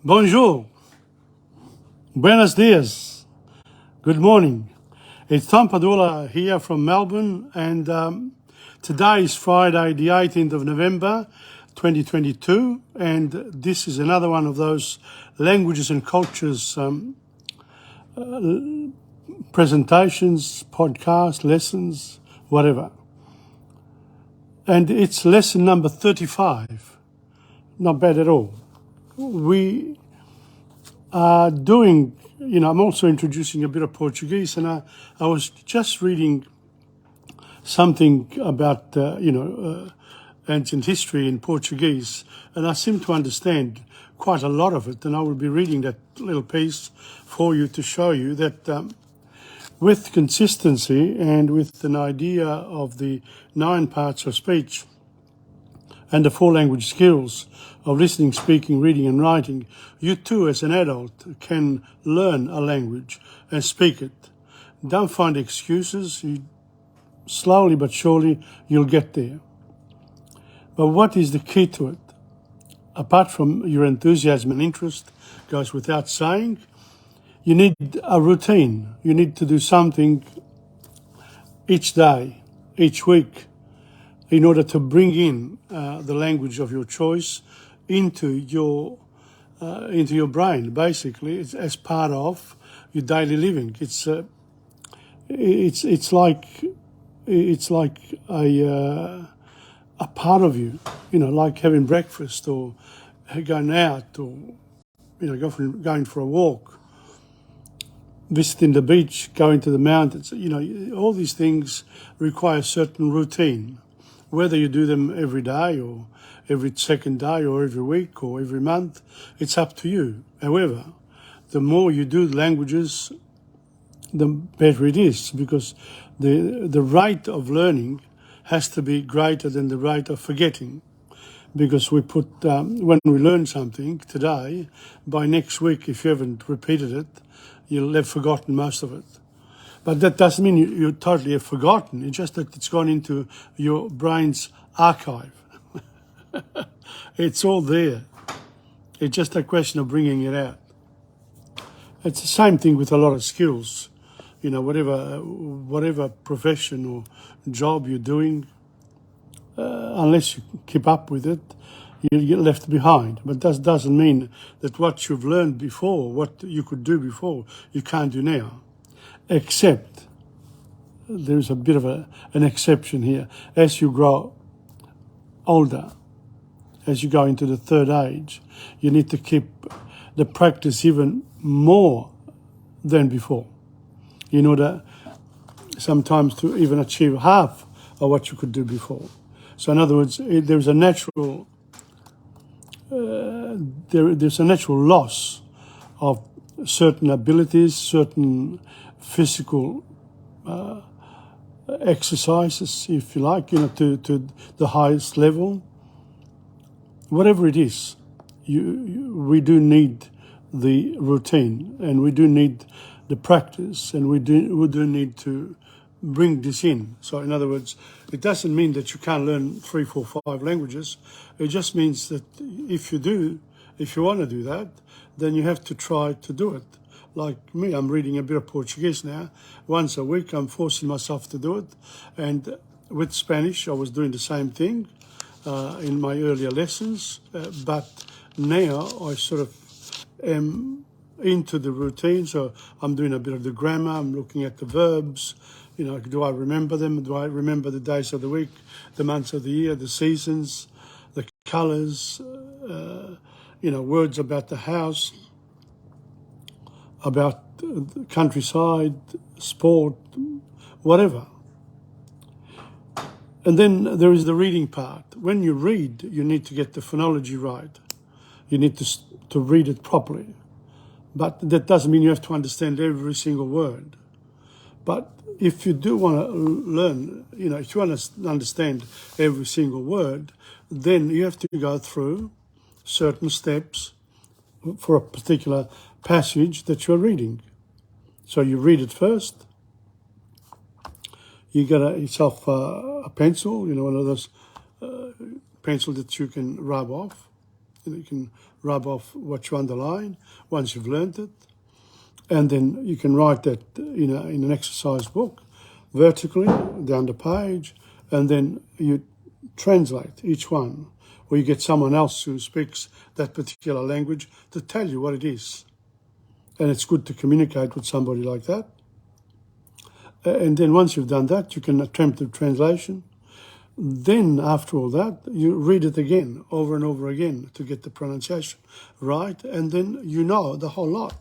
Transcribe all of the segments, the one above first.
Bonjour, buenos dias, good morning. It's TomPadula here from Melbourne, and today is Friday, the 18th of November, 2022, and this is another one of those languages and cultures presentations, podcasts, lessons, whatever. And it's lesson number 35. Not bad at all. We are doing, I'm also introducing a bit of Portuguese, and I was just reading something about, ancient history in Portuguese, and I seem to understand quite a lot of it, and I will be reading that little piece for you to show you that with consistency and with an idea of the 9 parts of speech and the 4 language skills of listening, speaking, reading and writing, you too as an adult can learn a language and speak it. Don't find excuses. Slowly but surely you'll get there. But what is the key to it? Apart from your enthusiasm and interest, goes without saying, you need a routine. You need to do something each day, each week, in order to bring in the language of your choice into your brain. Basically, it's as part of your daily living. It's like a part of you. Like having breakfast or going out or going for a walk, visiting the beach, going to the mountains. All these things require a certain routine. Whether you do them every day or every second day or every week or every month, it's up to you. However, the more you do languages, the better it is, because the rate of learning has to be greater than the rate of forgetting. Because we put, when we learn something today, by next week, if you haven't repeated it, you'll have forgotten most of it. But that doesn't mean you totally have forgotten. It's just that it's gone into your brain's archive. It's all there. It's just a question of bringing it out. It's the same thing with a lot of skills. Whatever profession or job you're doing, unless you keep up with it, you get left behind. But that doesn't mean that what you've learned before, what you could do before, you can't do now. Except, there's a bit of an exception here. As you grow older, as you go into the third age, you need to keep the practice even more than before, in order sometimes to even achieve half of what you could do before. So in other words, there's a natural loss of certain abilities, certain physical exercises, if you like, to the highest level. Whatever it is, we do need the routine, and we do need the practice, and we do need to bring this in. So in other words, it doesn't mean that you can't learn 3, 4, 5 languages. It just means that if you want to do that, then you have to try to do it. Like me, I'm reading a bit of Portuguese now. Once a week, I'm forcing myself to do it. And with Spanish, I was doing the same thing in my earlier lessons. But now I sort of am into the routine. So I'm doing a bit of the grammar. I'm looking at the verbs. Do I remember them? Do I remember the days of the week, the months of the year, the seasons, the colours, words about the house, about the countryside, sport, whatever. And then there is the reading part. When you read, you need to get the phonology right. You need to read it properly. But that doesn't mean you have to understand every single word. But if you do want to learn, if you want to understand every single word, then you have to go through certain steps for a particular passage that you're reading. So you read it first. You get yourself a pencil, one of those pencils that you can rub off. and you can rub off what you underline once you've learned it. And then you can write that in an exercise book vertically down the page, and then you translate each one, or you get someone else who speaks that particular language to tell you what it is. And it's good to communicate with somebody like that. And then once you've done that, you can attempt the translation. Then after all that, you read it again, over and over again, to get the pronunciation right, and then you know the whole lot.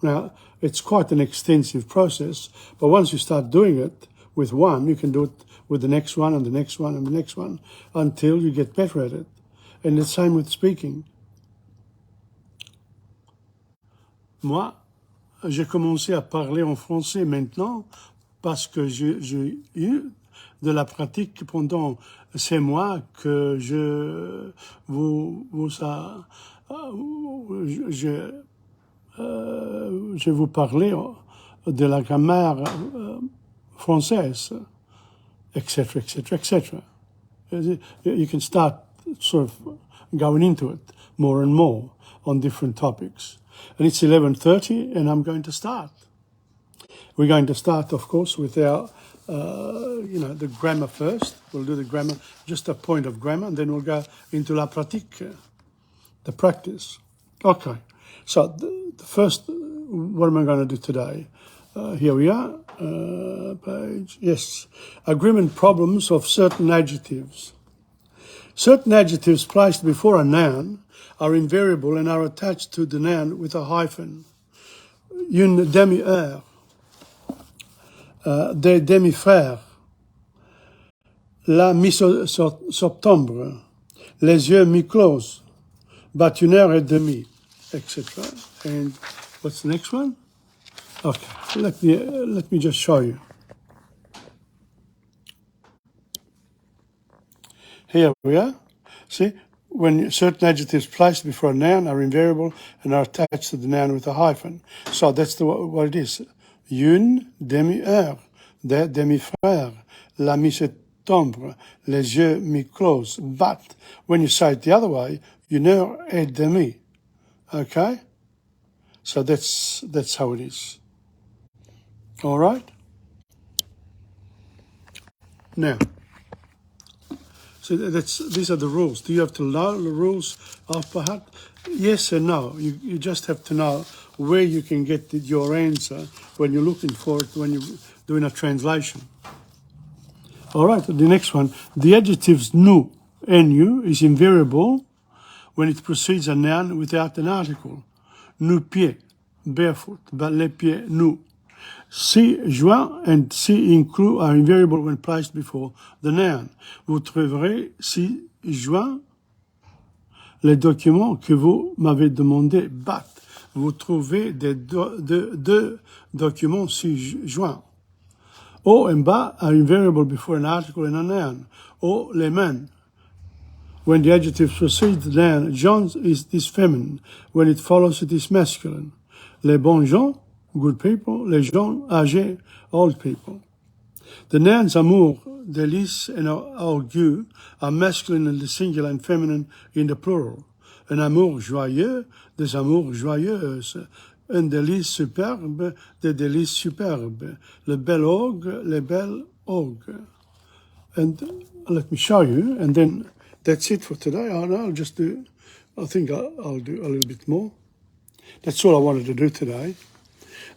Now, it's quite an extensive process, but once you start doing it with one, you can do it with the next one and the next one and the next one until you get better at it. And the same with speaking. Moi, j'ai commencé à parler en français maintenant parce que j'ai eu de la pratique pendant ces mois que je vous parlais de la grammaire française, etc., etc., etc. You can start sort of going into it more and more on different topics. And it's 11:30, and I'm going to start. We're going to start, of course, with our, the grammar first. We'll do the grammar, just a point of grammar, and then we'll go into la pratique, the practice. Okay. So the first, what am I going to do today? Here we are, page, yes. Agreement problems of certain adjectives. Certain adjectives placed before a noun are invariable and are attached to the noun with a hyphen. Une demi-heure, des demi-frères, la mi-septembre, les yeux mi-clos, but une heure et demie, etc. And what's the next one? Okay, let me just show you. Here we are. See, when certain adjectives placed before a noun are invariable and are attached to the noun with a hyphen. So that's what it is. Une demi-heure, des demi-frères, la mi-septembre, les yeux mi-clos. But when you say it the other way, une heure et demie. Okay? So that's how it is. All right? Now, so these are the rules. Do you have to know the rules off by heart? Yes and no. You just have to know where you can get your answer when you're looking for it, when you're doing a translation. All right, the next one. The adjectives nu, nu, is invariable when it precedes a noun without an article. Nu-pieds, barefoot, but les pieds nus. Si joint and si inclus are invariable when placed before the noun. Vous trouverez si joint les documents que vous m'avez demandé, but vous trouvez deux documents si joints. Au and bas are invariable before an article and a noun. Au, les mains. When the adjective precedes the noun, gens is feminine. When it follows, it is masculine. Les bons gens, good people. Les gens âgés, old people. The nouns amour, délice, and orgueil are masculine in the singular and feminine in the plural. Un amour joyeux, des amours joyeuses. Un délice superbe, des délices superbes. Le bel orgue, les belles orgues. And let me show you, and then that's it for today. I'll just do, I think I'll do a little bit more. That's all I wanted to do today.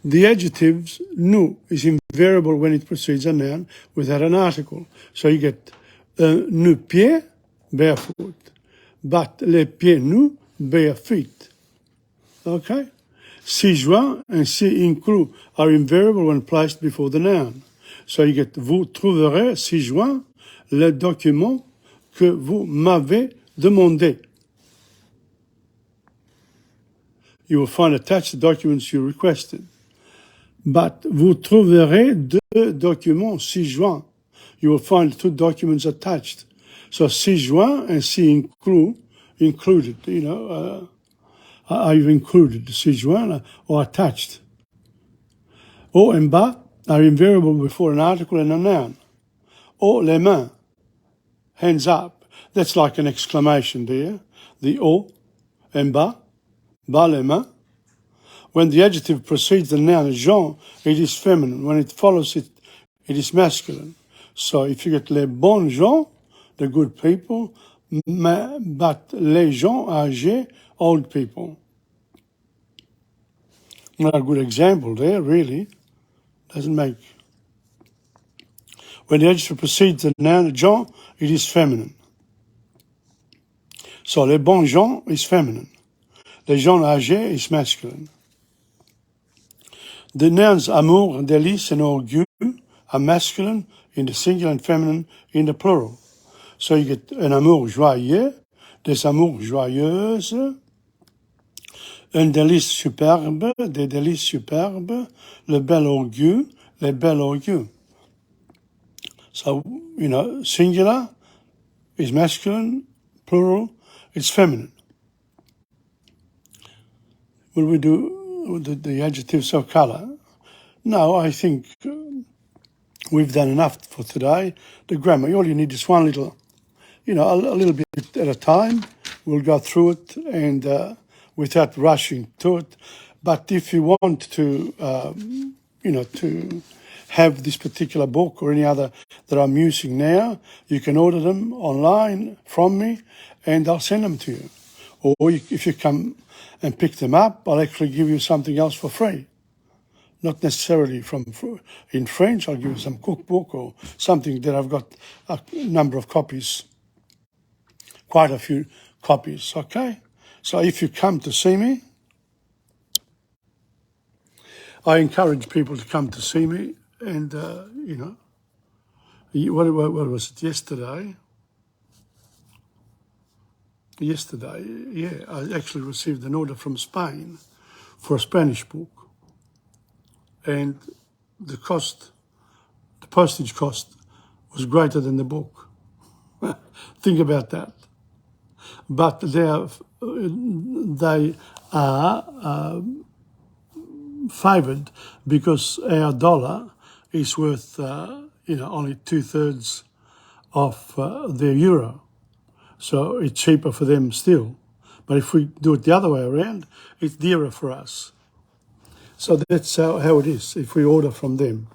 The adjectives nu is invariable when it precedes a noun without an article. So you get nu-pieds, barefoot, but les pieds nus, bare feet. Okay? Si joint and si inclus are invariable when placed before the noun. So you get vous trouverez si joint les documents que vous m'avez demandé. You will find attached the documents you requested. But vous trouverez deux documents si joints. You will find two documents attached. So si joint and si included, I've included si joint or attached. Au and bas are invariable before an article and a noun. Au, les mains, hands up. That's like an exclamation, dear. the O, en bas, bas les mains. When the adjective precedes the noun gens, it is feminine. When it follows it, it is masculine. So if you get les bons gens, the good people, but les gens âgés, old people. Not a good example there, really. Doesn't make. When the adjective precedes the noun gens, it is feminine. So les bons gens is feminine. Les gens âgés is masculine. The nouns amour, délice, and orgueil are masculine in the singular and feminine in the plural. So you get un amour joyeux, des amours joyeuses, un délice superbe, des délices superbes, le bel orgueil, les belles orgueils. So, singular is masculine, plural is feminine. Will we do the adjectives of color? No, I think we've done enough for today. The grammar, all you need is one little, a little bit at a time. We'll go through it and without rushing to it. But if you want to, to have this particular book or any other that I'm using now, you can order them online from me and I'll send them to you. Or if you come and pick them up, I'll actually give you something else for free. Not necessarily in French, I'll give you some cookbook or something that I've got a number of copies, quite a few copies, okay? So if you come to see me, I encourage people to come to see me and, what was it, yesterday? Yesterday, yeah, I actually received an order from Spain for a Spanish book. And the postage cost was greater than the book. Think about that. But they are favoured because our dollar is worth, only 2/3 of their euro. So it's cheaper for them still. But if we do it the other way around, it's dearer for us. So that's how it is if we order from them.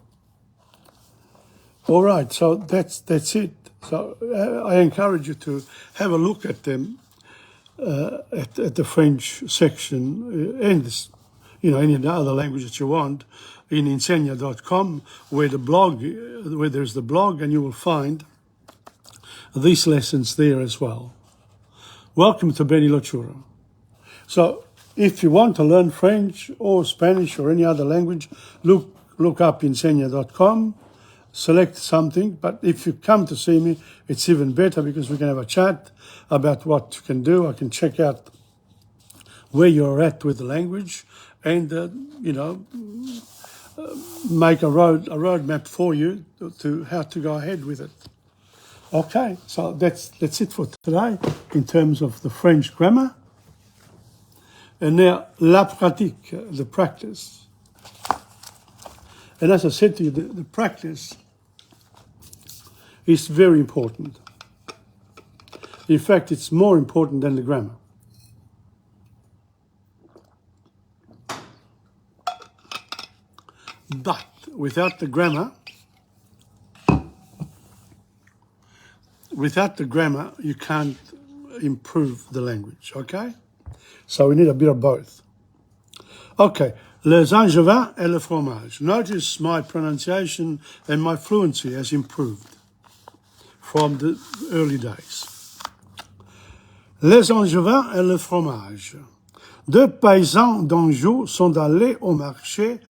All right, so that's it. So I encourage you to have a look at them at the French section and any other language that you want in insegna.com where there's the blog, and you will find these lessons there as well. Welcome to Benny Lachura. So if you want to learn French or Spanish or any other language, look up insegna.com, select something. But if you come to see me, it's even better because we can have a chat about what you can do. I can check out where you're at with the language and, make a roadmap for you to how to go ahead with it. Okay, so that's it for today in terms of the French grammar. And now, la pratique, the practice. And as I said to you, the practice is very important. In fact, it's more important than the grammar. But without the grammar, you can't improve the language, okay? So we need a bit of both. Okay, les angevins et le fromage. Notice my pronunciation and my fluency has improved from the early days. Les angevins et le fromage. Deux paysans d'Anjou sont allés au marché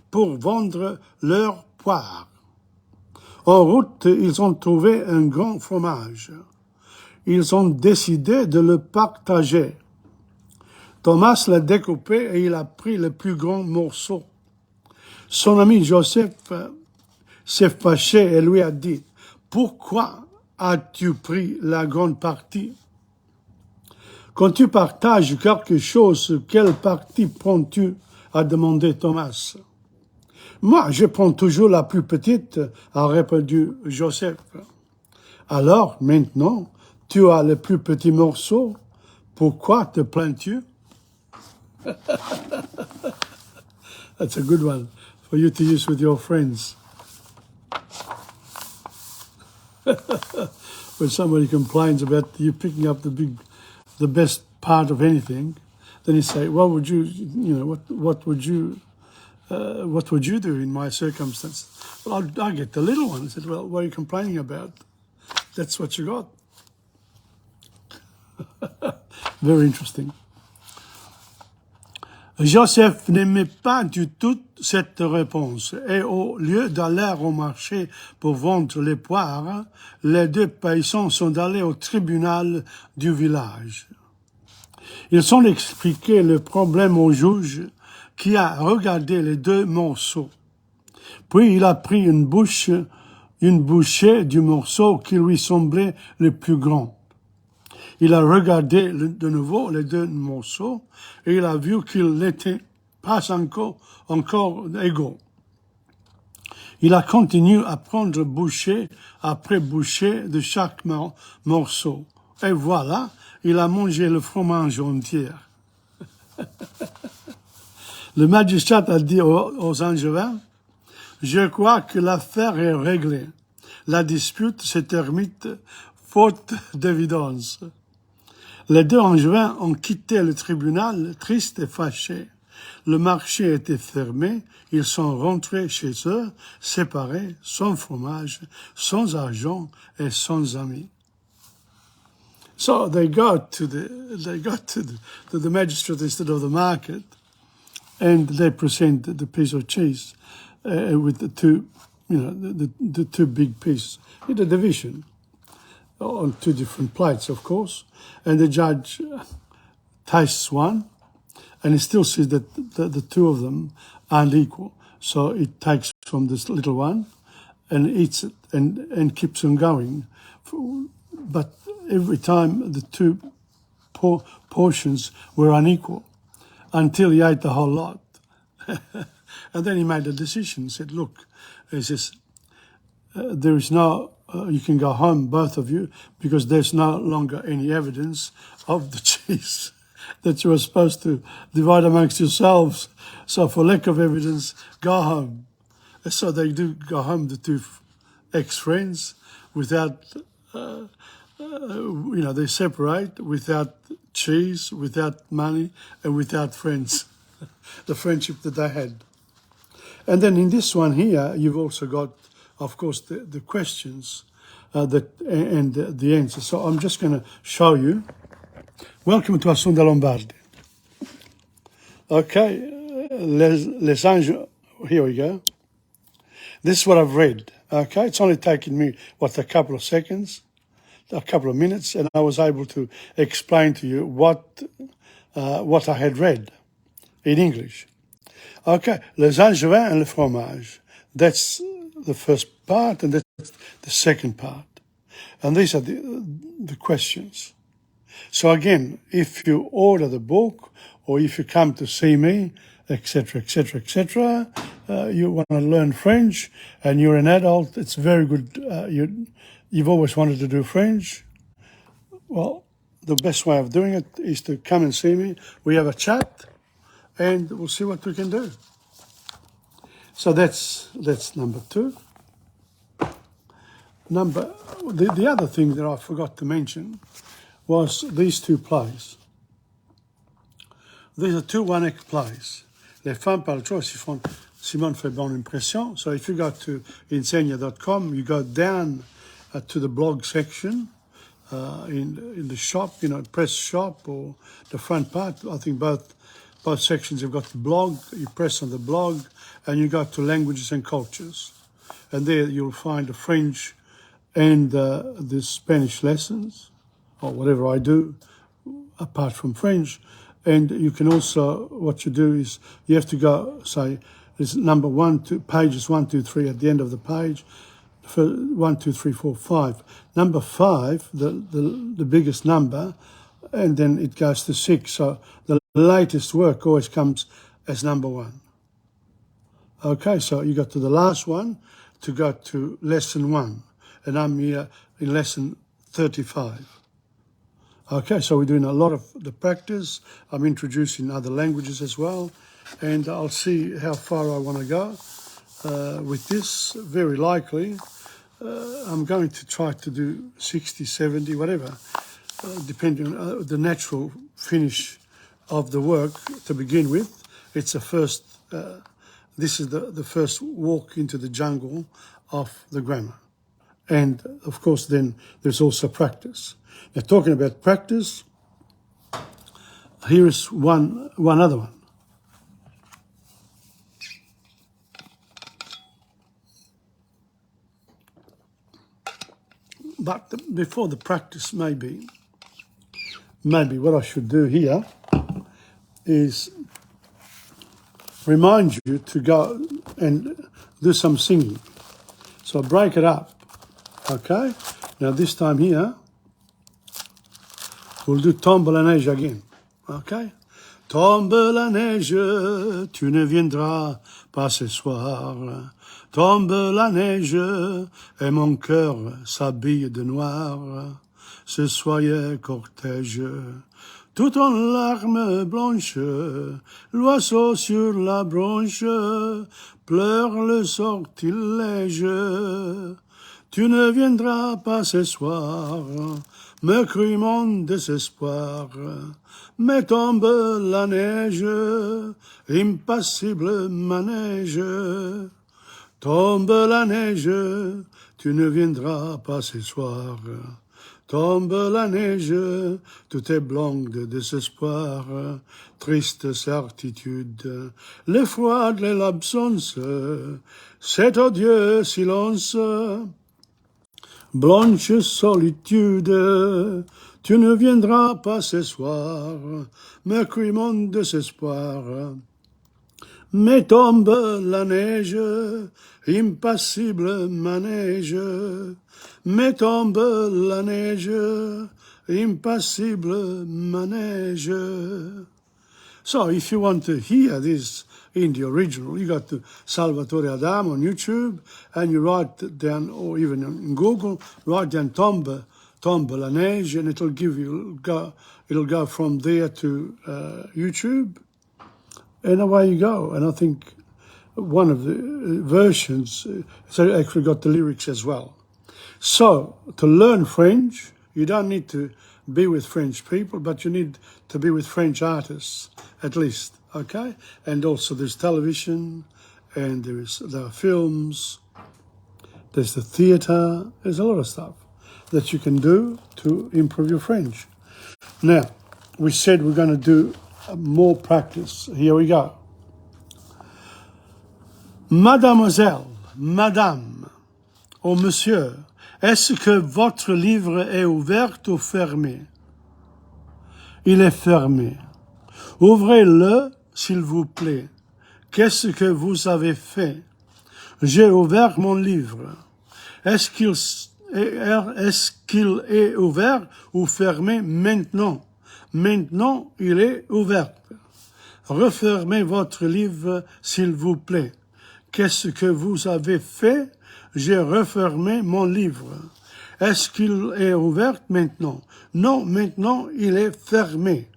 pour vendre leurs poires. En route, ils ont trouvé un grand fromage. Ils ont décidé de le partager. Thomas l'a découpé et il a pris le plus grand morceau. Son ami Joseph s'est fâché et lui a dit « Pourquoi as-tu pris la grande partie ?» Quand tu partages quelque chose, quelle partie prends-tu a demandé Thomas. « Moi, je prends toujours la plus petite, a répondu Joseph. Alors, maintenant, tu as le plus petit morceau. Pourquoi te plains-tu? That's a good one for you to use with your friends. When somebody complains about you picking up the best part of anything, then you say, "What would you do in my circumstance?" Well, I get the little one. I said, "Well, what are you complaining about? That's what you got." Very interesting. Joseph n'aimait pas du tout cette réponse, et au lieu d'aller au marché pour vendre les poires, les deux paysans sont allés au tribunal du village. Ils ont expliqué le problème au juge qui a regardé les deux morceaux. Puis il a pris une bouchée du morceau qui lui semblait le plus grand. Il a regardé de nouveau les deux morceaux et il a vu qu'ils n'étaient pas encore égaux. Il a continué à prendre bouchée après bouchée de chaque morceau. Et voilà, il a mangé le fromage entier. Le magistrat a dit aux Angevins, « Je crois que l'affaire est réglée. La dispute se termine faute d'évidence. » Les deux Angevins ont quitté le tribunal tristes et fâchés. Le marché était fermé, ils sont rentrés chez eux, séparés, sans fromage, sans argent et sans amis. So they got to the magistrate instead of the market, and they presented the piece of cheese with the two, the two big pieces in the division on two different plates, of course. And the judge tastes one, and he still sees that the two of them aren't equal. So he takes from this little one and eats it and keeps on going. But every time the two portions were unequal until he ate the whole lot. And then he made a decision. He said, look, he says, there is no, you can go home, both of you, because there's no longer any evidence of the cheese that you were supposed to divide amongst yourselves. So for lack of evidence, go home. And so they do go home, the two ex-friends, without, they separate without cheese, without money, and without friends, the friendship that they had. And then in this one here, you've also got, of course, the questions and the answers. So I'm just going to show you. Welcome to Asunda Lombardi. Okay, les anges, here we go. This is what I've read. Okay, it's only taken me, a couple of seconds, a couple of minutes, and I was able to explain to you what I had read in English. Okay, les angevins and le fromage. That's the first part, and that's the second part. And these are the questions. So again, if you order the book, or if you come to see me, etc., etc., etc., you want to learn French, and you're an adult, it's very good. You've always wanted to do French. Well, the best way of doing it is to come and see me. We have a chat, and we'll see what we can do. So that's number two. The other thing that I forgot to mention was these two plays. These are two one-act plays. Les femmes parlent trop, Simone fait bonne impression. So if you go to insegna.com, you go down to the blog section in the shop, press shop or the front part. I think both sections have got the blog. You press on the blog and you go to languages and cultures. And there you'll find the French and the Spanish lessons, or whatever I do, apart from French. And you can also, what you do is you have to go, say, there's number 1, 2, pages 1, 2, 3 at the end of the page, 1, 2, 3, 4, 5. Number 5, the biggest number, and then it goes to 6. So the latest work always comes as number 1. Okay, so you go to the last one to go to lesson 1. And I'm here in lesson 35. Okay, so we're doing a lot of the practice. I'm introducing other languages as well, and I'll see how far I want to go with this. Very likely, I'm going to try to do 60, 70, whatever, depending on the natural finish of the work to begin with. It's a first, this is the first walk into the jungle of the grammar. And of course, then there's also practice. Now, talking about practice, here is one other one. But before the practice, maybe what I should do here is remind you to go and do some singing. So break it up, okay? Now this time here, we'll do Tombe la neige again, okay? Tombe la neige, tu ne viendras pas ce soir. Tombe la neige, et mon cœur s'habille de noir. Ce soyeux cortège, tout en larmes blanches, l'oiseau sur la branche pleure le sortilège. Tu ne viendras pas ce soir, me crie mon désespoir. Mais tombe la neige, impassible manège. Tombe la neige, tu ne viendras pas ce soir. Tombe la neige, tout est blanc de désespoir, triste certitude, le froid et l'absence, cet odieux silence, blanche solitude, tu ne viendras pas ce soir, me crie mon désespoir. Mais tombe la neige, impassible manège. Mais tombe la neige, impassible manège. So if you want to hear this in the original, you got to Salvatore Adamo on YouTube, and you write down, or even in Google, write down Tombe la neige, and it'll go from there to YouTube. And away you go. And I think one of the versions so actually got the lyrics as well. So to learn French, you don't need to be with French people, but you need to be with French artists, at least, okay? And also there's television, and there's the films, there's the theatre, there's a lot of stuff that you can do to improve your French. Now, we said we're going to do more practice. Here we go. Mademoiselle, madame, ou monsieur, est-ce que votre livre est ouvert ou fermé? Il est fermé. Ouvrez-le, s'il vous plaît. Qu'est-ce que vous avez fait? J'ai ouvert mon livre. Est-ce qu'il est ouvert ou fermé maintenant? Maintenant, il est ouvert. Refermez votre livre, s'il vous plaît. Qu'est-ce que vous avez fait? J'ai refermé mon livre. Est-ce qu'il est ouvert maintenant? Non, maintenant, il est fermé.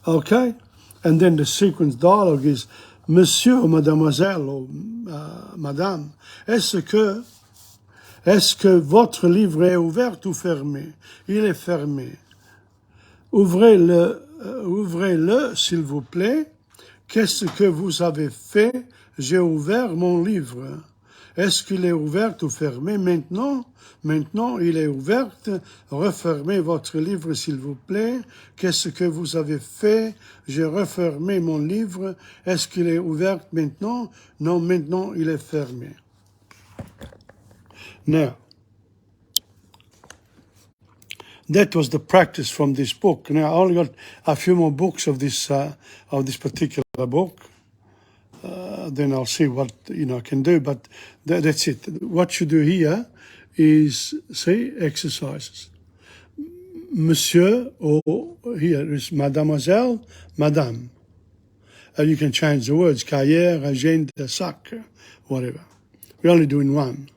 Okay? And then the sequence dialogue is, Monsieur ou Mademoiselle ou Madame, est-ce que votre livre est ouvert ou fermé? Il est fermé. Ouvrez-le, s'il vous plaît. Qu'est-ce que vous avez fait? J'ai ouvert mon livre. Est-ce qu'il est ouvert ou fermé maintenant? Maintenant, il est ouvert. Refermez votre livre, s'il vous plaît. Qu'est-ce que vous avez fait? J'ai refermé mon livre. Est-ce qu'il est ouvert maintenant? Non, maintenant, il est fermé. Now, that was the practice from this book. Now, I only got a few more books of this particular book. Then I'll see what I can do. But that's it. What you do here is, say, exercises. Monsieur, or here is Mademoiselle, Madame. You can change the words, carrière, agenda, sac, whatever. We're only doing one.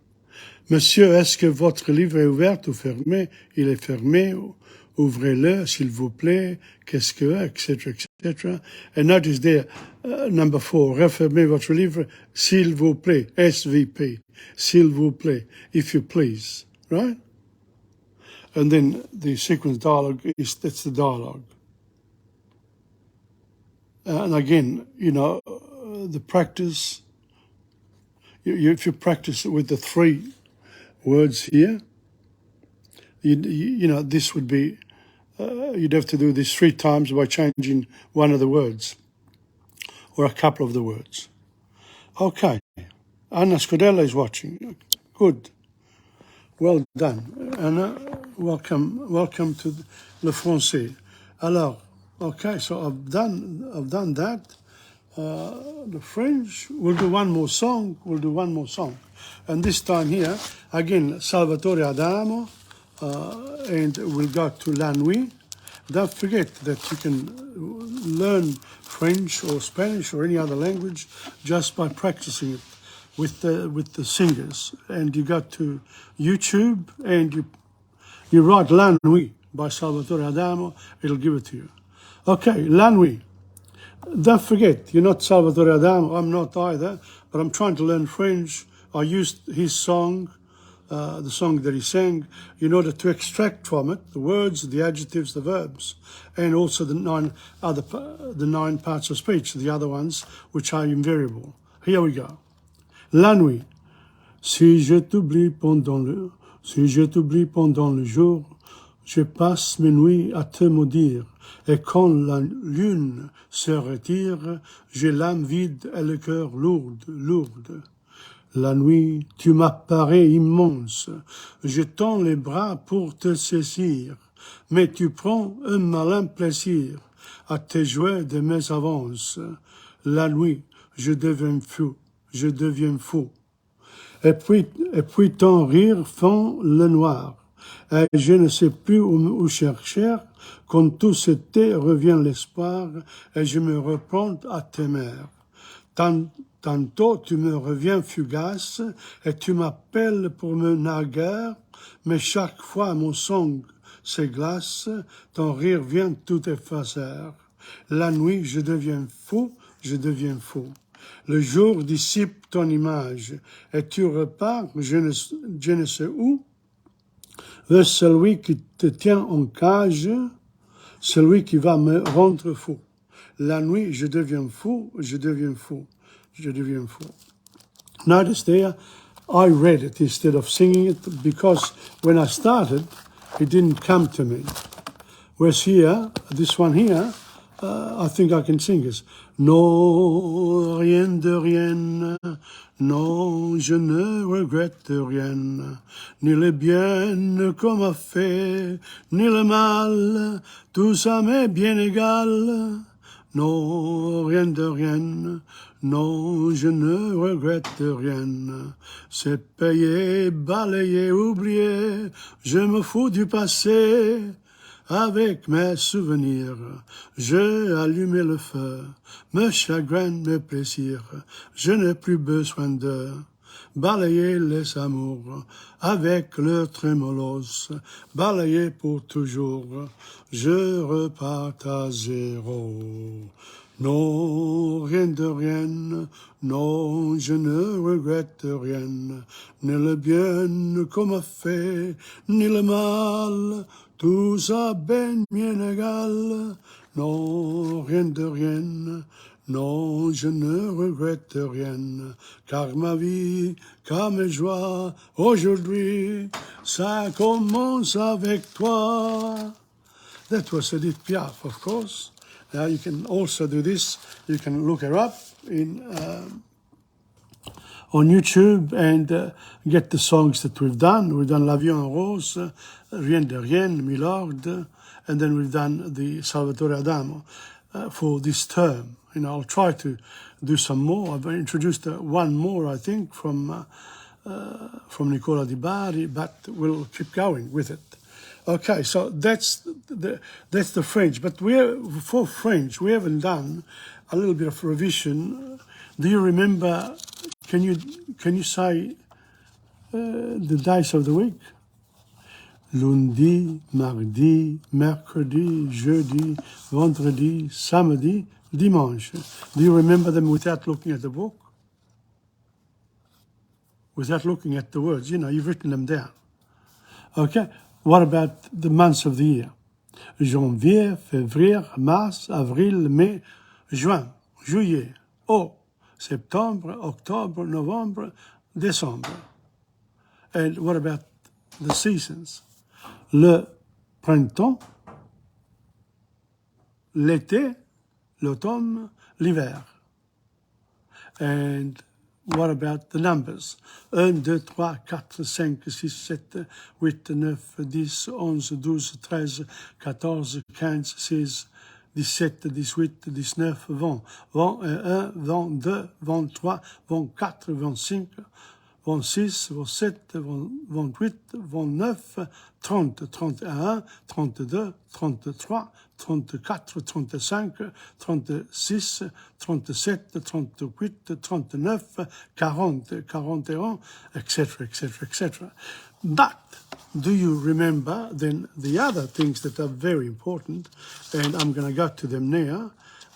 Monsieur, est-ce que votre livre est ouvert ou fermé? Il est fermé. Ouvrez-le, s'il vous plaît. Qu'est-ce que, etc., etc. And notice there, number 4, refermez votre livre, s'il vous plaît, SVP, s'il vous plaît, if you please, right? And then the sequence dialogue that's the dialogue. And again, you know, the practice, if you practice with the 3 words here, you know, this would be, you'd have to do this 3 times by changing one of the words or a couple of the words. Okay, Anna Scudella is watching. Good, well done. Anna, welcome to Le Français. Alors, okay, so I've done that. The French, we'll do one more song, And this time here, again, Salvatore Adamo, and we'll go to La Nuit. Don't forget that you can learn French or Spanish or any other language just by practicing it with the singers. And you go to YouTube and you write La Nuit by Salvatore Adamo, it'll give it to you. Okay, La Nuit. Don't forget, you're not Salvatore Adamo, I'm not either, but I'm trying to learn French. I used his song, the song that he sang, in order to extract from it the words, the adjectives, the verbs, and also the 9 parts of speech, the other ones, which are invariable. Here we go. La nuit. Si je t'oublie pendant le jour, je passe mes nuits à te maudire, et quand la lune se retire, j'ai l'âme vide et le cœur lourde. La nuit, tu m'apparais immense, je tends les bras pour te saisir, mais tu prends un malin plaisir à te jouer de mes avances. La nuit, je deviens fou. Et puis ton rire fend le noir, et je ne sais plus où chercher, quand tout s'était revient l'espoir, et je me reprends à t'aimer. Tantôt tu me reviens fugace, et tu m'appelles pour me naguer, mais chaque fois mon sang se glace, ton rire vient tout effacer. La nuit je deviens fou. Le jour dissipe ton image, et tu repars, je ne sais où, vers celui qui te tient en cage, celui qui va me rendre fou. La nuit, je deviens fou. Notice there, I read it instead of singing it, because when I started, it didn't come to me. Whereas here, this one here, I think I can sing this. Non, rien de rien, non, je ne regrette rien, ni le bien qu'on m'a fait, ni le mal, tout ça m'est bien égal. Non, rien de rien, non, je ne regrette rien. C'est payé, balayé, oublié, je me fous du passé. Avec mes souvenirs, je allumé le feu, mes chagrins, mes plaisirs, je n'ai plus besoin de balayer les amours, avec leur trémolos, balayer pour toujours, je repars à zéro. Non, rien de rien, non, je ne regrette rien, ni le bien qu'on m'a fait, ni le mal, tout ça ben bien égal. Non, rien de rien, non, je ne regrette rien, car ma vie, car mes joies, aujourd'hui, ça commence avec toi. That was Edith Piaf, of course. Now you can also do this. You can look her up on YouTube and get the songs that we've done. We've done La Vie en Rose, Rien de Rien, Milord, and then we've done the Salvatore Adamo for this term. You know, I'll try to do some more. I've introduced one more, I think, from Nicola Di Bari, but we'll keep going with it. Okay, so that's the French. But for French, we haven't done a little bit of revision. Do you remember? Can you say the days of the week. Lundi, mardi, mercredi, jeudi, vendredi, samedi, dimanche. Do you remember them without looking at the book? Without looking at the words, you've written them down. Okay, what about the months of the year? Janvier, février, mars, avril, mai, juin, juillet, août, septembre, octobre, novembre, décembre. And what about the seasons? Le printemps, l'été, l'automne, l'hiver. And what about the numbers? 1, 2, 3, 4, 5, 6, 7, 8, 9, 10, 11, 12, 13, 14, 15, 16, 17, 18, 19, 20, 21, 22, 23, 24, 25, 26, 27, 28, 29, 30, 31, 32, 33, 34, 35, 36, 37, 38, 39, 40, 41, etc., etc., etc. But do you remember then the other things that are very important, and I'm going to go to them now,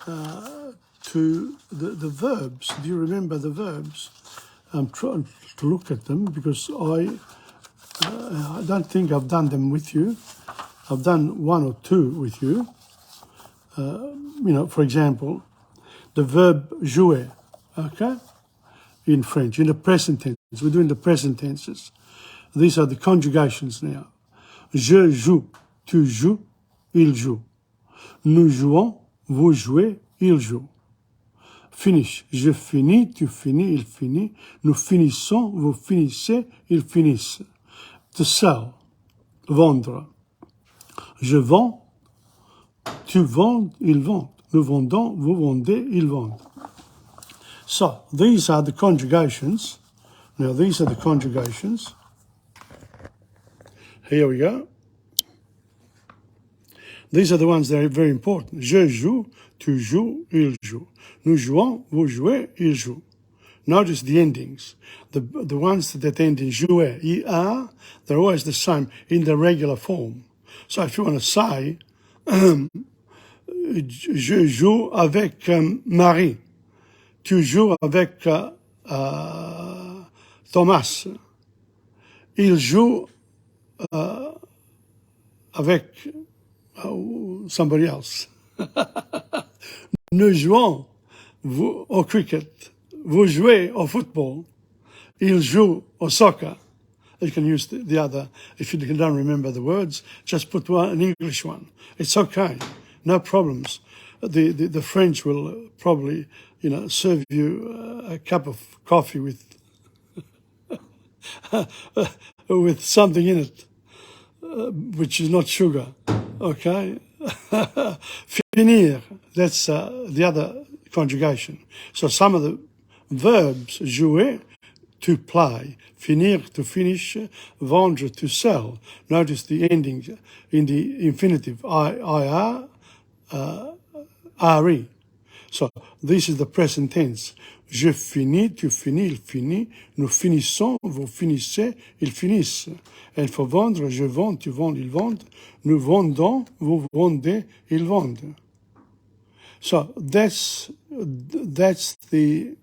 to the verbs. Do you remember the verbs? I'm trying to look at them because I don't think I've done them with you. I've done one or two with you. For example, the verb jouer, okay, in French, in the present tense. We're doing the present tenses. These are the conjugations now. Je joue, tu joues, il joue. Nous jouons, vous jouez, il joue. Finish, je finis, tu finis, il finit. Nous finissons, vous finissez, ils finissent. To sell, vendre. Je vends, tu vends, ils vendent. Nous vendons, vous vendez, ils vendent. So, these are the conjugations. Now, these are the conjugations. Here we go. These are the ones that are very important. Je joue, tu joues, il joue. Nous jouons, vous jouez, il joue. Notice the endings. The ones that end in jouer, er, they're always the same in the regular form. So if you want to say, je joue avec Marie, tu joues avec Thomas, il joue avec somebody else. Nous jouons au cricket, vous jouez au football, il joue au soccer. You can use the other, if you don't remember the words, just put an English one. It's okay, no problems. The French will probably, serve you a cup of coffee with with something in it, which is not sugar, okay? Finir, that's the other conjugation. So some of the verbs, jouer, to play, finir, to finish, vendre, to sell. Notice the ending in the infinitive, ir, re. So this is the present tense. Je finis, tu finis, il finit. Nous finissons, vous finissez, ils finissent. And for vendre, je vends, tu vends, ils vendent. Nous vendons, vous vendez, ils vendent. So that's the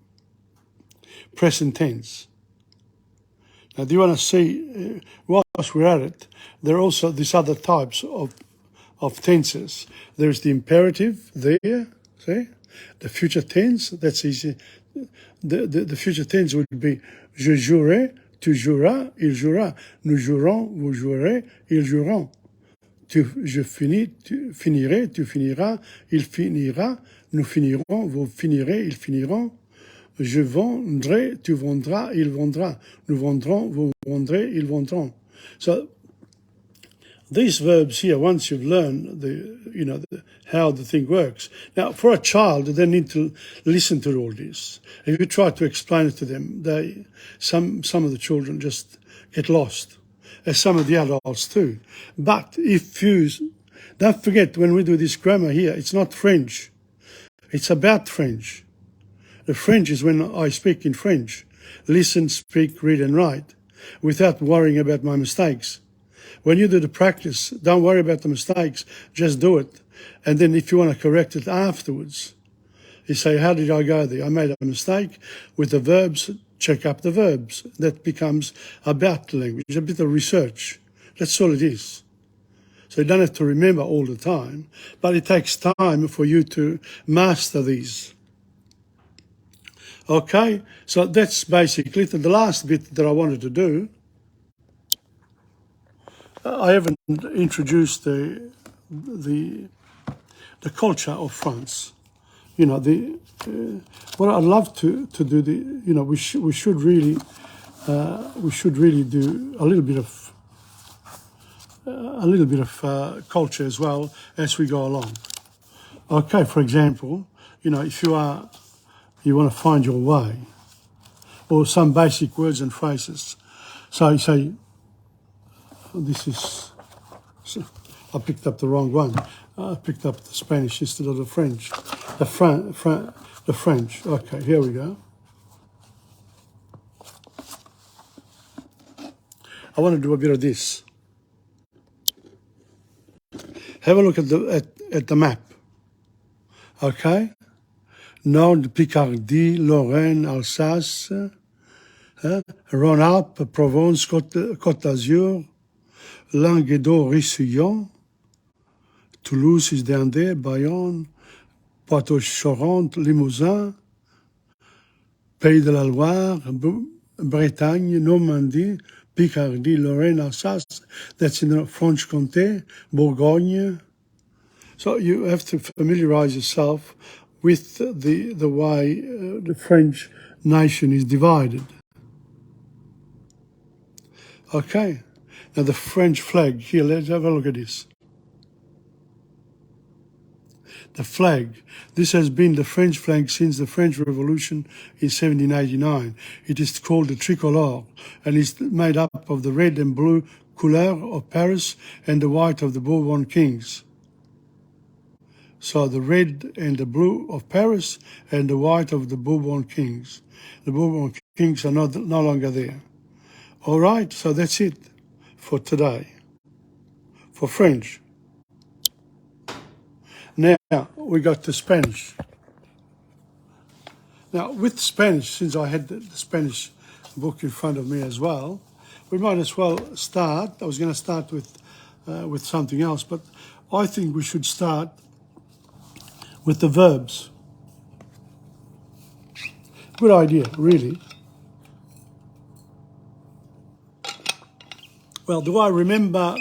present tense. Now, do you want to see, whilst we're at it, there are also these other types of tenses. There's the imperative there, see? The future tense, that's easy. The future tense would be je jouerai, tu joueras, il jouera. Nous jouerons, vous jouerez, ils joueront. Je finis, tu finirai, tu finiras, il finira. Nous finirons, vous finirez, ils finiront. Je vendrai, tu vendras, il vendra. Nous vendrons, vous vendrez, ils vendront. So these verbs here, once you've learned how the thing works. Now, for a child, they need to listen to all this. If you try to explain it to them, some of the children just get lost, as some of the adults too. But if you don't forget, when we do this grammar here, it's not French. It's about French. The French is when I speak in French. Listen, speak, read and write. without worrying about my mistakes. When you do the practice, don't worry about the mistakes, just do it. And then if you want to correct it afterwards, you say, how did I go there? I made a mistake with the verbs, check up the verbs. That becomes about the language, a bit of research. That's all it is. So you don't have to remember all the time, but it takes time for you to master these. Okay, so that's basically it. The last bit that I wanted to do, I haven't introduced the culture of France. You know, what I'd love to do, you know, we should really do a little bit of culture as well as we go along. Okay, for example, you know, if you want to find your way, or some basic words and phrases. So you say, I picked up the wrong one. I picked up the Spanish instead of the French. The French. Okay, here we go. I want to do a bit of this. Have a look at the map. Okay? Nord, Picardie, Lorraine, Alsace, Rhône-Alpes, Provence, Côte d'Azur, Languedoc-Roussillon, Toulouse is down there, Bayonne, Poitou-Charentes, Limousin, Pays de la Loire, Bretagne, Normandy, Picardie, Lorraine, Alsace, that's in the Franche-Comté, Bourgogne. So you have to familiarize yourself with the way the French nation is divided. Okay, now the French flag, here, let's have a look at this. The flag, this has been the French flag since the French Revolution in 1789. It is called the tricolore and is made up of the red and blue couleur of Paris and the white of the Bourbon kings. So the red and the blue of Paris and the white of the Bourbon kings. The Bourbon kings are no longer there. All right, so that's it for today, for French. Now, we got to Spanish. Now, with Spanish, since I had the Spanish book in front of me as well, we might as well start. I was going to start with something else, but I think we should start with the verbs. Good idea, really. Well, do I remember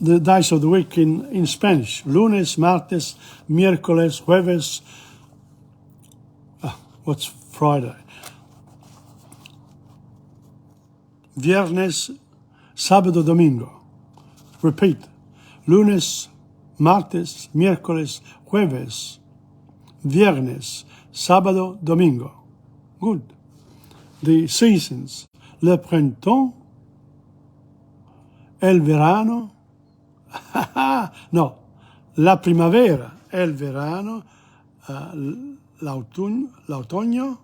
the days of the week in Spanish? Lunes, martes, miércoles, jueves. What's Friday? Viernes, sábado, domingo. Repeat. Lunes, martes, miércoles, jueves. Viernes, sábado, domingo. Good. The seasons. Le printemps, el verano, no, la primavera, el verano, l'autunno,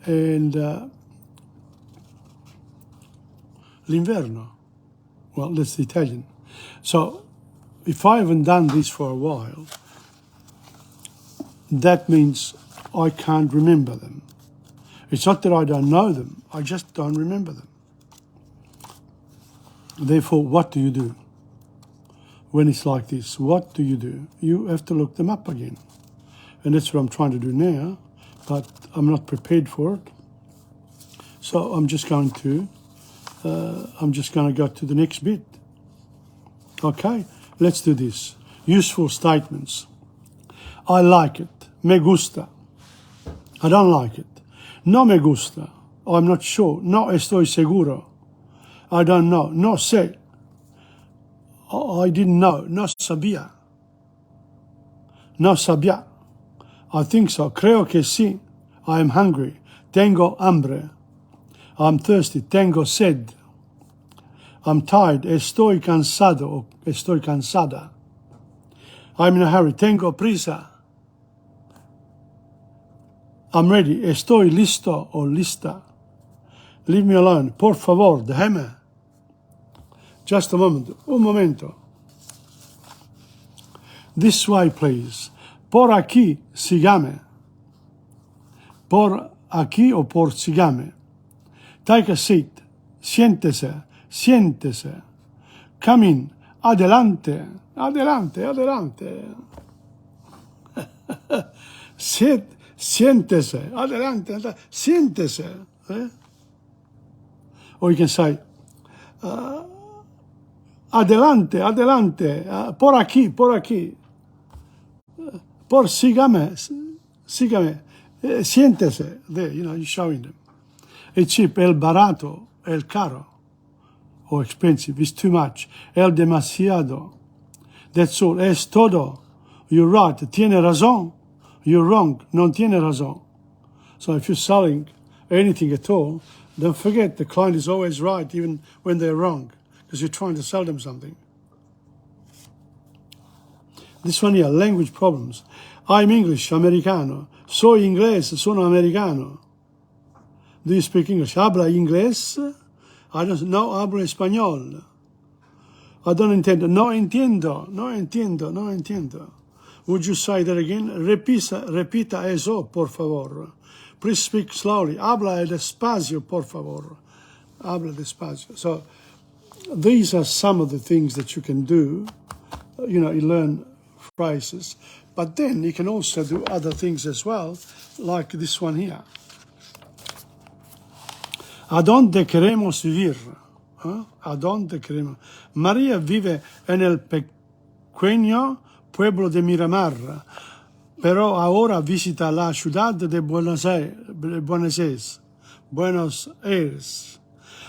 and l'inverno. Well, that's the Italian. So, if I haven't done this for a while, that means I can't remember them. It's not that I don't know them, I just don't remember them. Therefore, what do you do when it's like this? What do? You have to look them up again. And that's what I'm trying to do now, but I'm not prepared for it. So I'm just going to go to the next bit. Okay, let's do this. Useful statements. I like it. Me gusta. I don't like it. No me gusta. I'm not sure. No estoy seguro. I don't know. No sé. I didn't know. No sabía. No sabía. I think so. Creo que sí. I am hungry. Tengo hambre. I'm thirsty. Tengo sed. I'm tired. Estoy cansado. O estoy cansada. I'm in a hurry. Tengo prisa. I'm ready. Estoy listo o lista. Leave me alone. Por favor, déjame. Just a moment. Un momento. This way, please. Por aquí, sígame. Por aquí o por sígame. Take a seat. Siéntese. Siéntese. Come in. Adelante. Adelante, adelante. Siéntese. Adelante, adelante. Siéntese. Or you can say, adelante, adelante. Por aquí, por aquí. Por sígame. Sígame. Siéntese. There, you're showing them. It's cheap. El barato. El caro. Or expensive. It's too much. El demasiado. That's all. Es todo. You're right. Tiene razón. You're wrong. Non tiene razón. So if you're selling anything at all, don't forget the client is always right even when they're wrong, because you're trying to sell them something. This one here, language problems. I'm English, americano. Soy inglés, sono americano. Do you speak English? Habla inglés? I don't know, hablo español. I don't entiendo. No entiendo, no entiendo, no entiendo. Would you say that again? Repita eso, por favor. Please speak slowly. Habla despacio, por favor. Habla despacio. So these are some of the things that you can do. You learn phrases. But then you can also do other things as well, like this one here. ¿A dónde queremos vivir? ¿A dónde queremos? María vive en el pequeño pueblo de Miramar, pero ahora visita la ciudad de Buenos Aires.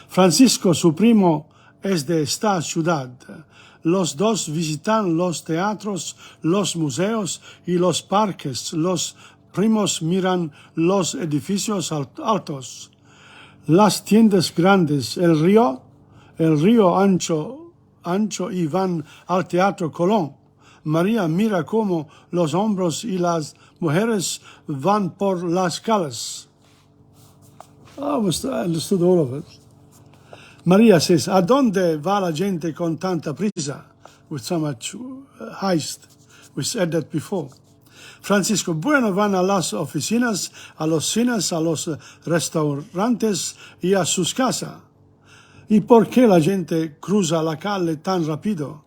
Francisco, su primo, es de esta ciudad. Los dos visitan los teatros, los museos y los parques. Los primos miran los edificios altos, las tiendas grandes, el río ancho y van al Teatro Colón. María mira cómo los hombres y las mujeres van por las calles. I understood all of it. María says, ¿a dónde va la gente con tanta prisa? With so much haste. We said that before. Francisco, bueno, van a las oficinas, a los cines, a los restaurantes y a sus casas. ¿Y por qué la gente cruza la calle tan rápido?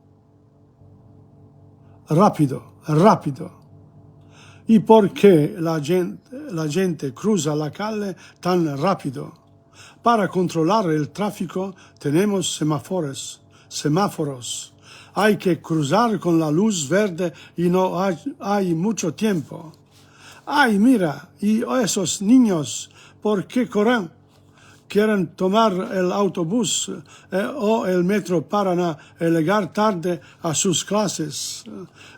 Rápido. ¿Y por qué la gente cruza la calle tan rápido? Para controlar el tráfico tenemos semáforos. Hay que cruzar con la luz verde y no hay mucho tiempo. Ay, mira, y esos niños, ¿por qué corren? Quieren tomar el autobús o el metro para llegar tarde a sus clases.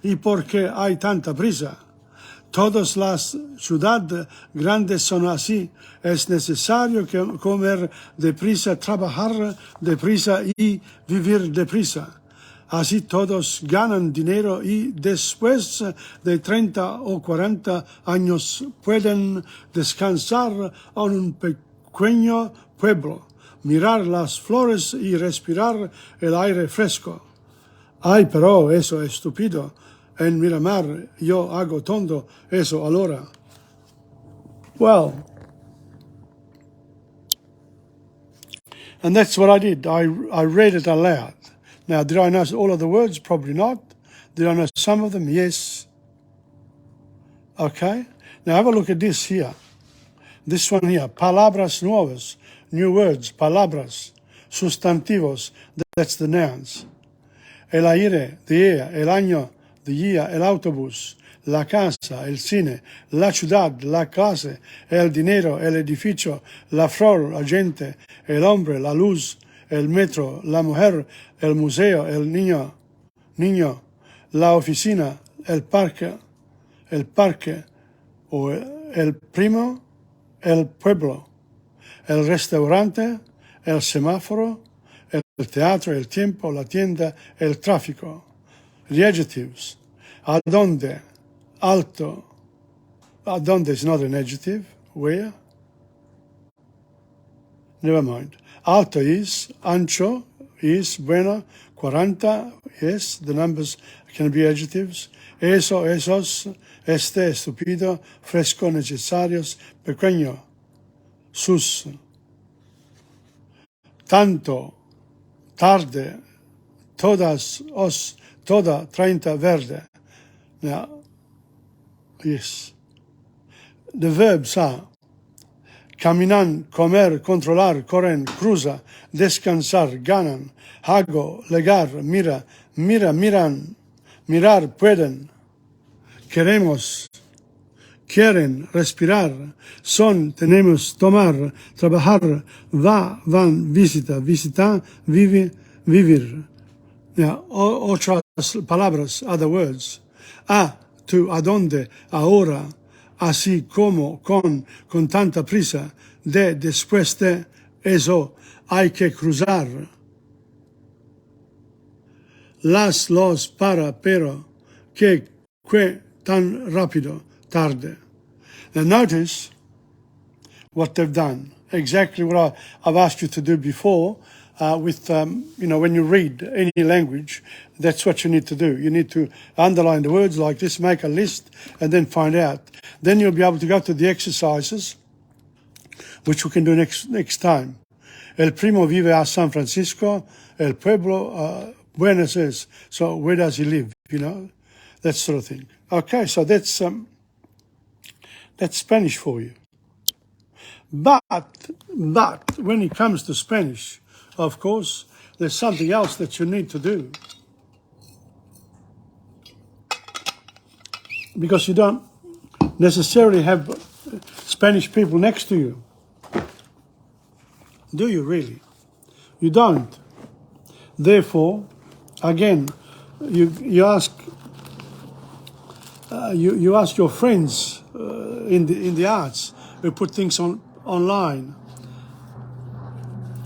¿Y por qué hay tanta prisa? Todas las ciudades grandes son así. Es necesario comer deprisa, trabajar deprisa y vivir deprisa. Así todos ganan dinero y después de 30 o 40 años pueden descansar en un pequeño pueblo, mirar las flores y respirar el aire fresco. Ay, pero eso es estúpido. En Miramar yo hago todo eso ahora. Well, and that's what I did. I read it aloud. Now, did I know all of the words? Probably not. Did I know some of them? Yes. Okay. Now have a look at this here. This one here. Palabras nuevas. New words. Palabras. Sustantivos. That's the nouns. El aire, the air. El año, the year. El autobús. La casa, el cine. La ciudad, la clase. El dinero, el edificio. La flor, la gente. El hombre, la luz. El metro, la mujer, el museo, el niño, la oficina, el parque, o el primo, el pueblo, el restaurante, el semáforo, el teatro, el tiempo, la tienda, el tráfico. The adjectives. ¿A dónde? Alto, Adonde is not an adjective. Where? Never mind. Alto is, ancho is, bueno, 40, yes, the numbers can be adjectives. Eso, esos, este, estúpido, fresco, necesarios, pequeño, sus. Tanto, tarde, todas, os, toda, 30, verde. Now, yes. The verbs are caminan, comer, controlar, corren, cruza, descansar, ganan, hago, legar, mira, miran, mirar, pueden, queremos, quieren, respirar, son, tenemos, tomar, trabajar, van, visita, visitar, vivir. Now, otras palabras, other words. Tú, adonde, ahora, así como, con tanta prisa, después de eso, hay que cruzar. Los, para, pero, que tan rápido, tarde. Now notice what they've done. Exactly what I've asked you to do before with, when you read any language, that's what you need to do. You need to underline the words like this, make a list, and then find out. Then you'll be able to go to the exercises, which we can do next time. El primo vive a San Francisco, el pueblo, Buenos Aires. So where does he live? That sort of thing. Okay, so that's Spanish for you. But when it comes to Spanish, of course, there's something else that you need to do. Because you don't necessarily have Spanish people next to you. Do you really? You don't. Therefore, again, you ask your friends in the arts who put things online,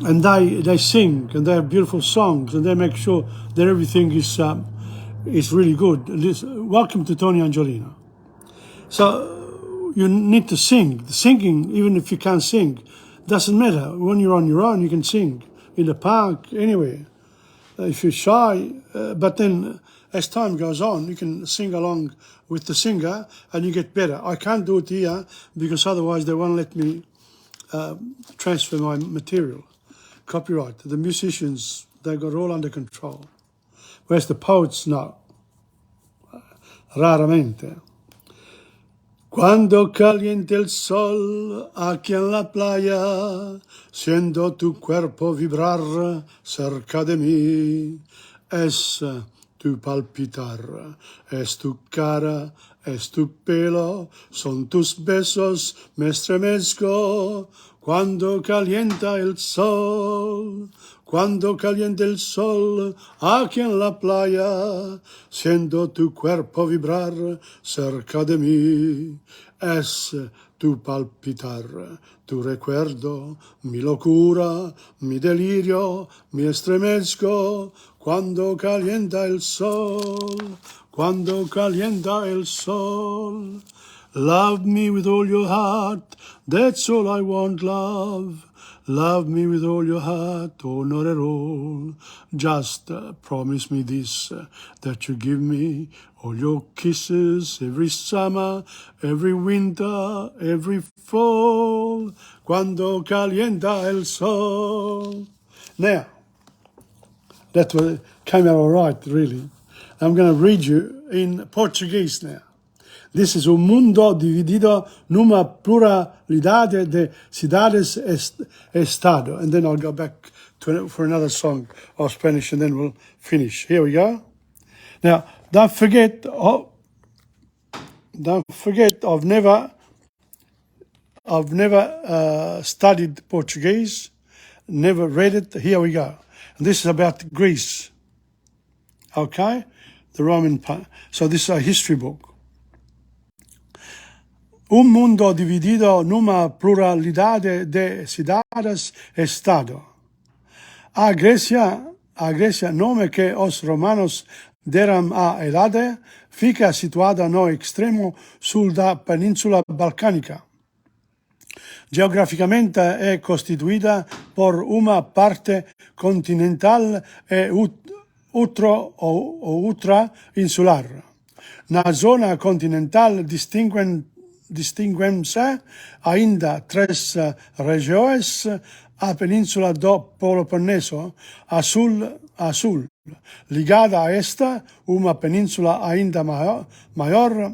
and they sing and they have beautiful songs and they make sure that everything is really good. Welcome to Tony Angelino. So you need to sing. Singing, even if you can't sing, doesn't matter. When you're on your own, you can sing in the park, anywhere. If you're shy, but then as time goes on, you can sing along with the singer and you get better. I can't do it here because otherwise they won't let me transfer my material. Copyright. The musicians, they got all under control. Whereas the poets, no. Raramente. Cuando caliente el sol aquí en la playa, siendo tu cuerpo vibrar cerca de mí, es tu palpitar, es tu cara, es tu pelo, son tus besos, me estremezco cuando calienta el sol. Cuando caliente el sol aquí en la playa, siendo tu cuerpo vibrar cerca de mí, es tu palpitar, tu recuerdo, mi locura, mi delirio, mi estremezco, cuando calienta el sol, cuando calienta el sol. Love me with all your heart, that's all I want, love. Love me with all your heart, or not at all. Just promise me this, that you give me all your kisses every summer, every winter, every fall, cuando calienta el sol. Now, that came out all right, really. I'm going to read you in Portuguese now. This is un mundo dividido numa pluralidade de cidades estado. And then I'll go back for another song of Spanish and then we'll finish. Here we go. Now, don't forget, I've never studied Portuguese, never read it. Here we go. And this is about Greece. Okay? The Roman, so this is a history book. Un mundo dividido numa pluralidade de cidades-estado. A Grecia, nome que os romanos d'eram a Elade, fica situada no extremo sul da peninsula balcanica. Geograficamente è costituita por una parte continental e outra insular. Na zona continental distinguem-se ainda tres regiões: a península do Peloponeso, a sul, ligada a esta, uma península ainda maior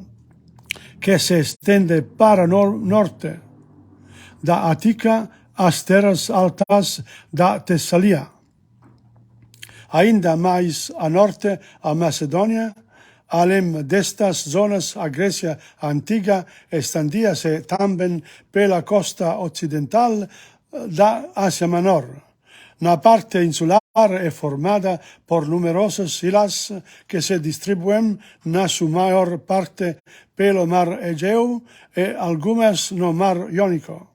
que se estende para norte, da Ática às terras altas da Tessalia. Ainda mais a norte, a Macedônia. Além destas zonas, a Grécia antiga estendia-se também pela costa ocidental da Ásia Menor. Na parte insular é formada por numerosas ilhas que se distribuem na sua maior parte pelo mar Egeu e algumas no mar Iônico.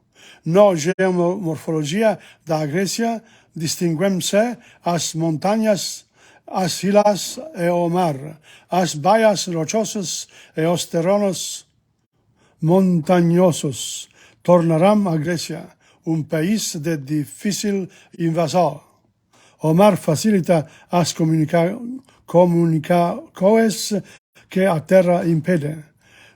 Na geomorfologia da Grécia distinguem-se as montanhas, as ilhas e o mar, as baias rochosas e os terrenos montanhosos. Tornarão a Grécia um país de difícil invasão. O mar facilita as comunicações que a terra impede.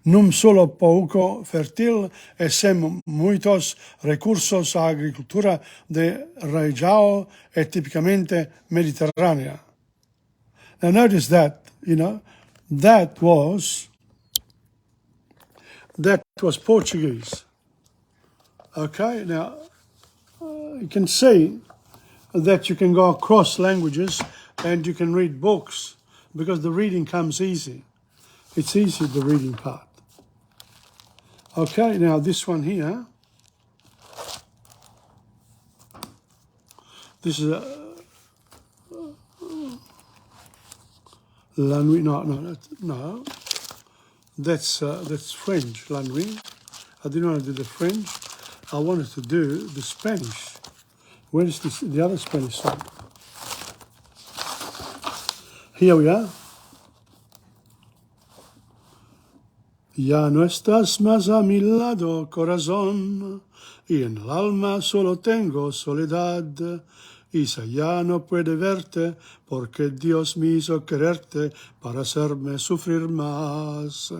Num solo pouco fértil e sem muitos recursos, a agricultura de região é tipicamente mediterrânea. Now notice that, that was Portuguese. Okay, now you can see that you can go across languages and you can read books because the reading comes easy. It's easy, the reading part. Okay, now this one here. This is La Nuit. No. That's French, La Nuit. I didn't want to do the French. I wanted to do the Spanish. Where is the other Spanish song? Here we are. Ya no estás más a mi lado, corazón, y en el alma solo tengo soledad. Isa ya no puede verte, porque Dios me hizo quererte para hacerme sufrir más.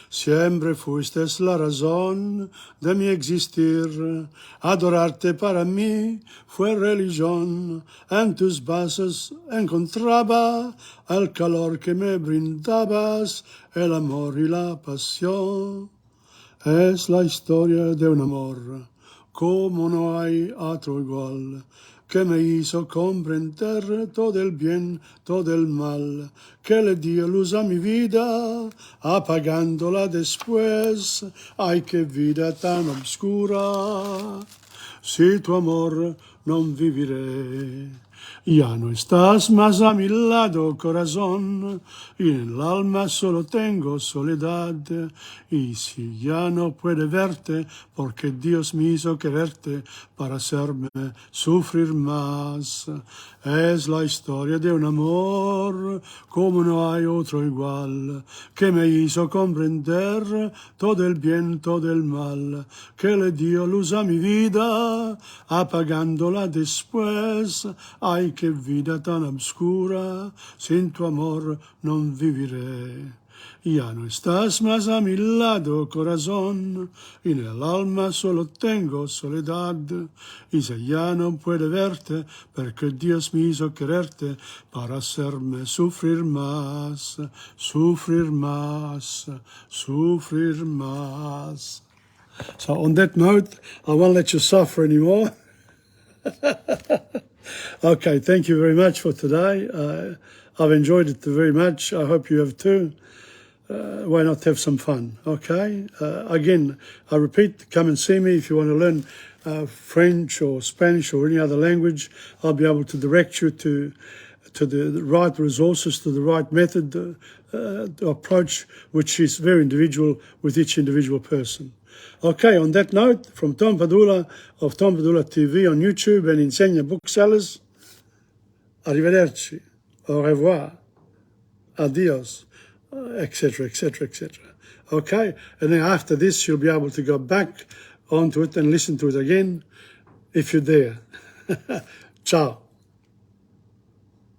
Siempre fuiste la razón de mi existir. Adorarte para mí fue religión. En tus brazos encontraba el calor que me brindabas, el amor y la pasión. Es la historia de un amor, como no hay otro igual, que me hizo comprender todo el bien, todo el mal, que le dio luz a mi vida, apagándola después. Ay, qué vida tan obscura, si tu amor no viviré. Ya no estás más a mi lado, corazón, y en el alma solo tengo soledad. Y si ya no puede verte, porque Dios me hizo quererte para hacerme sufrir más. Es la historia de un amor, como no hay otro igual, que me hizo comprender todo el bien, todo el mal, que le dio luz a mi vida, apagándola después. Ay, qué vida tan obscura, sin tu amor no viviré. Ya no estás más a mi lado, corazón, y en el alma solo tengo soledad. Y si ya no puede verte, porque Dios me hizo quererte para hacerme sufrir más, sufrir más, sufrir más. So on that note, I won't let you suffer anymore. Okay, thank you very much for today. I've enjoyed it very much. I hope you have too. Why not have some fun? Okay. Again, I repeat, come and see me if you want to learn French or Spanish or any other language. I'll be able to direct you to the right resources, to the right method, approach, which is very individual with each individual person. Okay, on that note, from Tom Padula of TomPadulaTV on YouTube and Insegna Booksellers, arrivederci, au revoir. adios, etc., etc., etc. Okay? And then after this, you'll be able to go back onto it and listen to it again if you're there. Ciao.